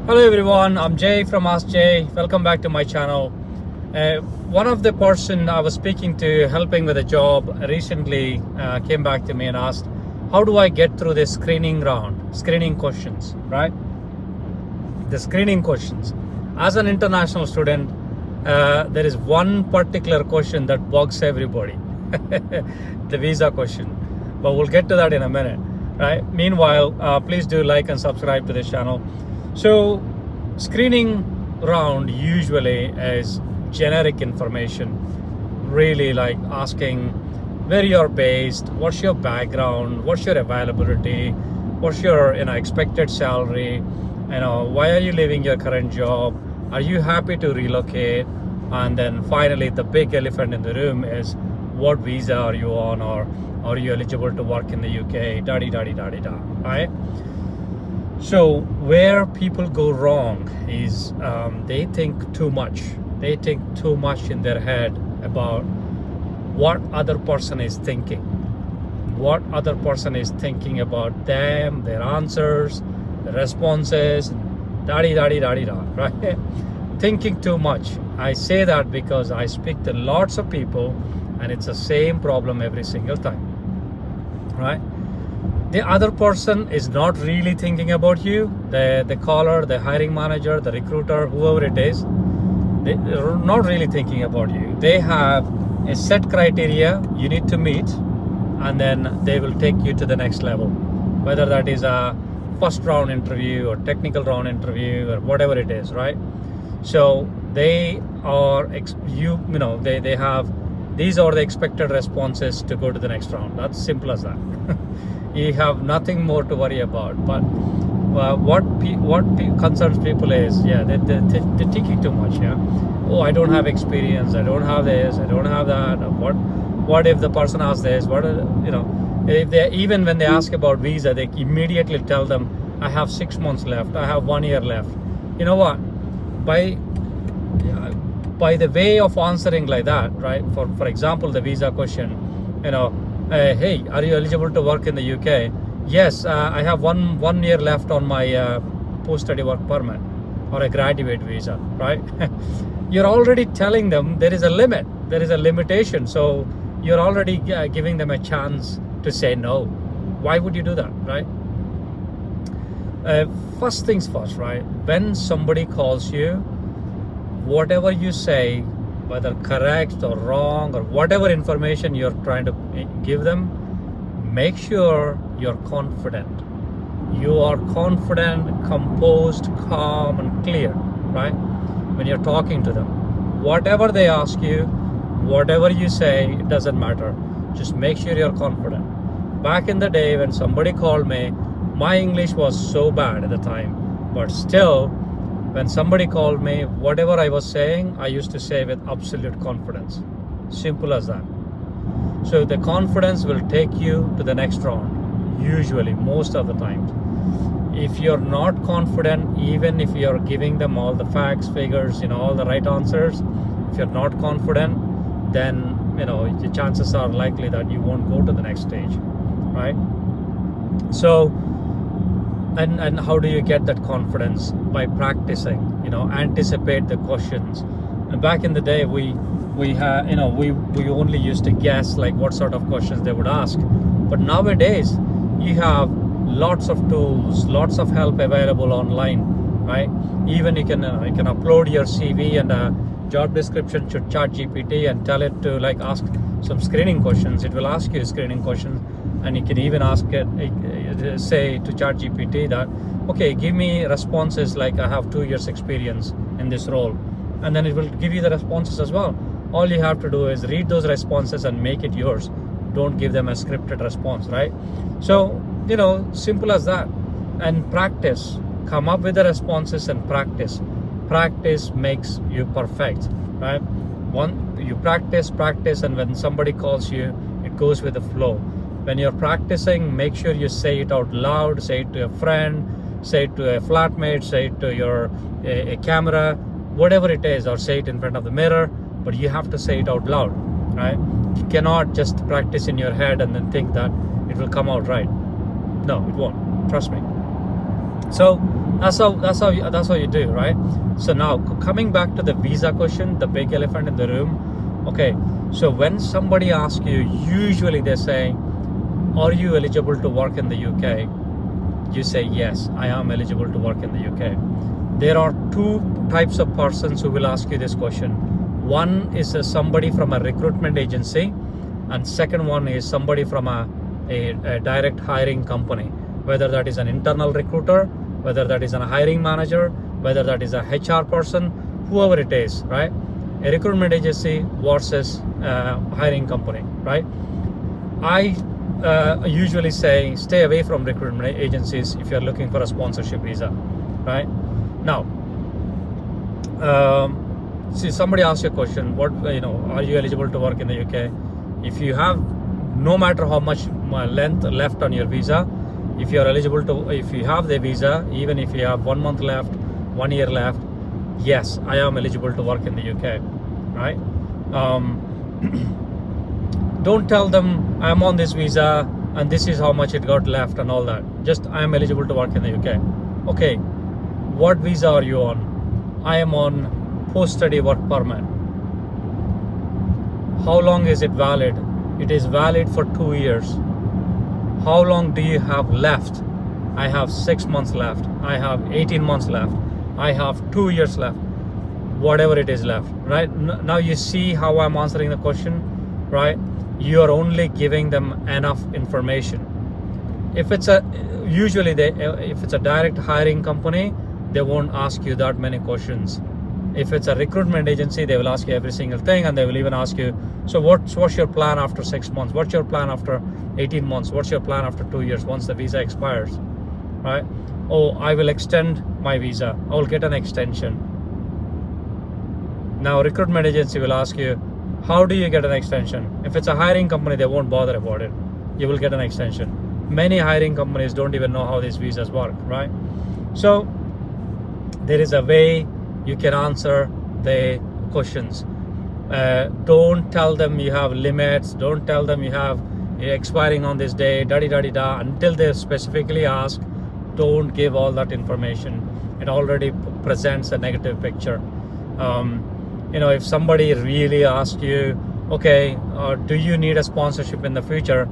Hello everyone, I'm Jay from AskJai. Welcome back to my channel. One of the person I was speaking to helping with a job recently came back to me and asked, how do I get through this screening questions, right? The screening questions. As an international student, there is one particular question that bugs everybody, the visa question. But we'll get to that in a minute, right? Meanwhile, please do like and subscribe to this channel. So screening round usually is generic information, really like asking where you're based, what's your background, what's your availability, what's your expected salary, why are you leaving your current job, are you happy to relocate, and then finally the big elephant in the room is what visa are you on, or are you eligible to work in the UK, right? So where people go wrong is they think too much. They think too much in their head about what other person is thinking. What other person is thinking about them, their answers, the responses, right? Thinking too much. I say that because I speak to lots of people and it's the same problem every single time, right? The other person is not really thinking about you. The caller, the hiring manager, the recruiter, whoever it is, they're not really thinking about you. They have a set criteria you need to meet, and then they will take you to the next level, whether that is a first round interview or technical round interview or whatever it is, right? So they are, they have, these are the expected responses to go to the next round. That's simple as that. You have nothing more to worry about. But what concerns people is, they're thinking too much. Oh, I don't have experience, I don't have this, I don't have that. What if the person asks this? If they, even when they ask about visa, they immediately tell them, I have 6 months left, I have 1 year left. You know what? By the way of answering like that, right? For example, the visa question, hey, are you eligible to work in the UK? Yes, I have one year left on my post-study work permit or a graduate visa, right? You're already telling them there is a limit, there is a limitation. So you're already giving them a chance to say no. Why would you do that, right? First things first, right? When somebody calls you, whatever you say, whether correct or wrong or whatever information you're trying to give them, make sure you're confident. You are confident, composed, calm, and clear, right? When you're talking to them, whatever they ask you, whatever you say, it doesn't matter. Just make sure you're confident. Back in the day when somebody called me, my English was so bad at the time, but still, when somebody called me, whatever I was saying, I used to say with absolute confidence. Simple as that. So the confidence will take you to the next round, usually, most of the times. If you're not confident, even if you're giving them all the facts, figures, all the right answers, if you're not confident, then, the chances are likely that you won't go to the next stage, right? So, and how do you get that confidence? By practicing, anticipate the questions. And back in the day, we only used to guess like what sort of questions they would ask. But nowadays, you have lots of tools, lots of help available online, right? Even you can upload your CV and a job description to ChatGPT and tell it to ask some screening questions. It will ask you screening questions, and you can even ask it, say to ChatGPT that, okay, give me responses like I have 2 years experience in this role, and then it will give you the responses as well. All you have to do is read those responses and make it yours. Don't give them a scripted response, right? So, simple as that. And practice. Come up with the responses and practice. Practice makes you perfect, right? You practice, and when somebody calls you, it goes with the flow. When you're practicing, make sure you say it out loud, say it to a friend, say it to a flatmate, say it to a camera, whatever it is, or say it in front of the mirror, but you have to say it out loud, right? You cannot just practice in your head and then think that it will come out right. No, it won't. Trust me. So that's how you do, right? So now coming back to the visa question, the big elephant in the room. Okay, so when somebody asks you, usually they say, are you eligible to work in the UK? You say, yes, I am eligible to work in the UK. There are two types of persons who will ask you this question. One is somebody from a recruitment agency, and second one is somebody from a direct hiring company, whether that is an internal recruiter, whether that is a hiring manager, whether that is a HR person, whoever it is, right? A recruitment agency versus hiring company, right? I usually say stay away from recruitment agencies if you're looking for a sponsorship visa, right? Now, see, somebody asks you a question, what, are you eligible to work in the UK? If you have, no matter how much length left on your visa, if you are eligible to, if you have the visa, even if you have 1 month left, 1 year left, yes, I am eligible to work in the UK, right? Don't tell them I'm on this visa and this is how much it got left and all that. Just I am eligible to work in the UK. Okay, what visa are you on? I am on post-study work permit. How long is it valid? It is valid for 2 years. How long do you have left? I have 6 months left. I have 18 months left. I have 2 years left. Whatever it is left, right? Now you see how I'm answering the question, right? You are only giving them enough information. If it's usually if it's a direct hiring company, they won't ask you that many questions. If it's a recruitment agency, they will ask you every single thing, and they will even ask you, so what's your plan after 6 months? What's your plan after 18 months? What's your plan after 2 years once the visa expires, right? Oh, I will extend my visa. I will get an extension. Now, recruitment agency will ask you, how do you get an extension? If it's a hiring company, they won't bother about it. You will get an extension. Many hiring companies don't even know how these visas work, right? So there is a way you can answer the questions. Don't tell them you have limits. Don't tell them you're expiring on this day, da-di-da-di-da, until they specifically ask. Don't give all that information. It already presents a negative picture. If somebody really asks you, okay, do you need a sponsorship in the future?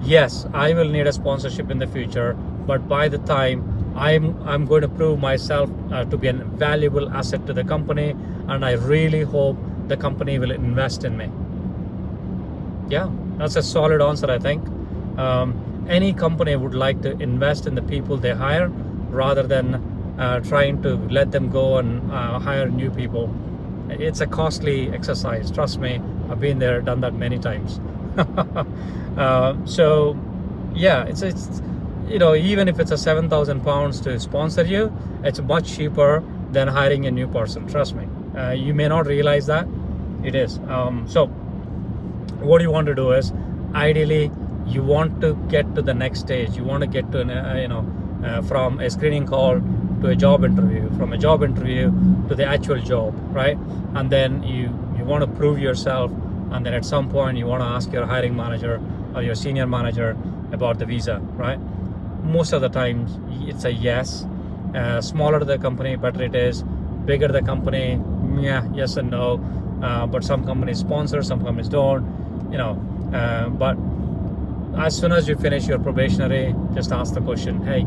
Yes, I will need a sponsorship in the future, but by the time I'm going to prove myself to be a valuable asset to the company, and I really hope the company will invest in me. Yeah, that's a solid answer, I think. Any company would like to invest in the people they hire rather than trying to let them go and hire new people. It's a costly exercise, trust me. I've been there, done that many times. So yeah, it's even if it's a 7,000 pounds to sponsor you, it's much cheaper than hiring a new person, trust me. You may not realize that it is. So what you want to do is, ideally you want to get to the next stage. You want to get to from a screening call to a job interview, from a job interview to the actual job, right? And then you want to prove yourself, and then at some point you want to ask your hiring manager or your senior manager about the visa, right? Most of the times it's a yes. Smaller the company, better it is. Bigger the company, yeah, yes and no. But some companies sponsor, some companies don't, but as soon as you finish your probationary, just ask the question, hey,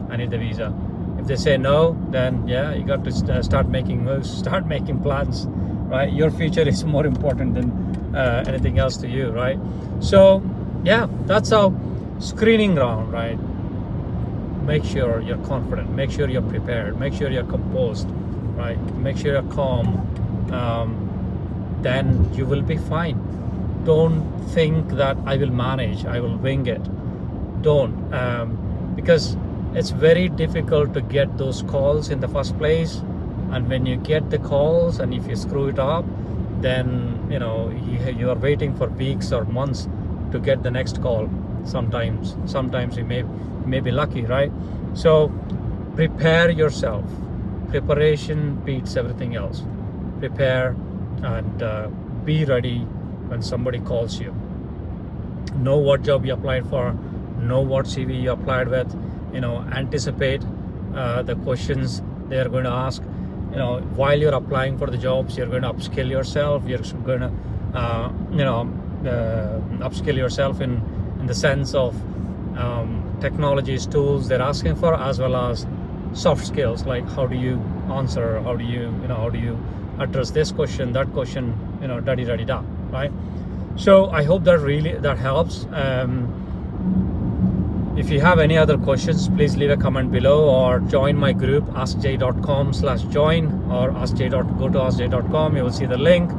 I need the visa. If they say no, then yeah, you got to start making moves, start making plans, right? Your future is more important than anything else to you, right? So yeah, that's how screening round, right? Make sure you're confident, make sure you're prepared, make sure you're composed, right? Make sure you're calm. Then you will be fine. Don't think that I will manage, I will wing it. Don't, because it's very difficult to get those calls in the first place. And when you get the calls, and if you screw it up, then you are waiting for weeks or months to get the next call. Sometimes you may be lucky, right? So prepare yourself. Preparation beats everything else. Prepare and be ready when somebody calls you. Know what job you applied for, know what CV you applied with, anticipate the questions they are going to ask. You know, while you're applying for the jobs, you're going to upskill yourself. You're going to upskill yourself in the sense of technologies, tools they're asking for, as well as soft skills like how do you answer, how do you address this question, that question, da-di-da-di-da, right? So I hope that helps. If you have any other questions, please leave a comment below or join my group askjai.com/join or go to askjai.com. You will see the link.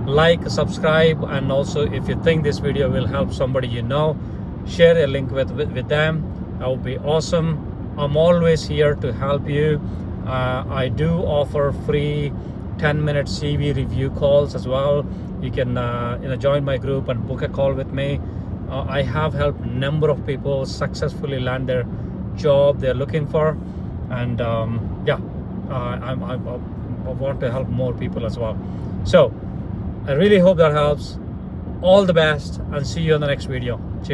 Like, subscribe, and also if you think this video will help somebody share a link with them. That would be awesome. I'm always here to help you. I do offer free 10-minute CV review calls as well. You can join my group and book a call with me. I have helped a number of people successfully land their job they're looking for, and I want to help more people as well. So I really hope that helps. All the best, and see you in the next video. Cheers.